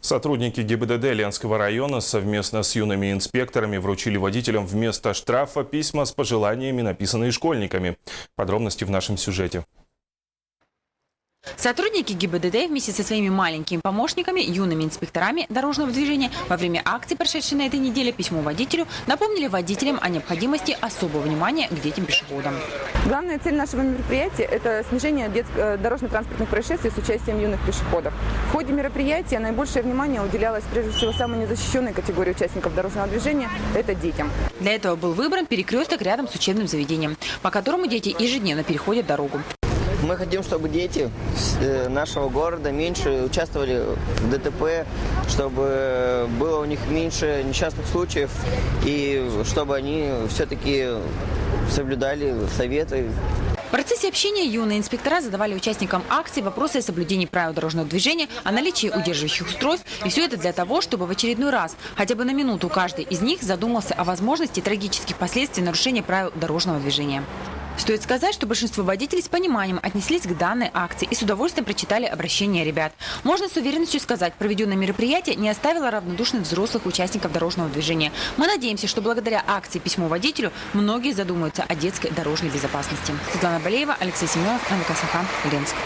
Сотрудники ГИБДД Ленского района совместно с юными инспекторами вручили водителям вместо штрафа письма с пожеланиями, написанные школьниками. Подробности в нашем сюжете. Сотрудники ГИБДД вместе со своими маленькими помощниками, юными инспекторами дорожного движения во время акции, прошедшей на этой неделе, письмо водителю, напомнили водителям о необходимости особого внимания к детям-пешеходам. Главная цель нашего мероприятия – это снижение дорожно-транспортных происшествий с участием юных пешеходов. В ходе мероприятия наибольшее внимание уделялось прежде всего самой незащищенной категории участников дорожного движения – это детям. Для этого был выбран перекресток рядом с учебным заведением, по которому дети ежедневно переходят дорогу. Мы хотим, чтобы дети нашего города меньше участвовали в ДТП, чтобы было у них меньше несчастных случаев и чтобы они все-таки соблюдали советы. В процессе общения юные инспектора задавали участникам акции вопросы о соблюдении правил дорожного движения, о наличии удерживающих устройств. И все это для того, чтобы в очередной раз, хотя бы на минуту, каждый из них задумался о возможности трагических последствий нарушения правил дорожного движения. Стоит сказать, что большинство водителей с пониманием отнеслись к данной акции и с удовольствием прочитали обращения ребят. Можно с уверенностью сказать, проведенное мероприятие не оставило равнодушных взрослых участников дорожного движения. Мы надеемся, что благодаря акции «Письмо водителю» многие задумаются о детской дорожной безопасности. Светлана Балеева, Алексей Семенов, НВК СХ, Ленск.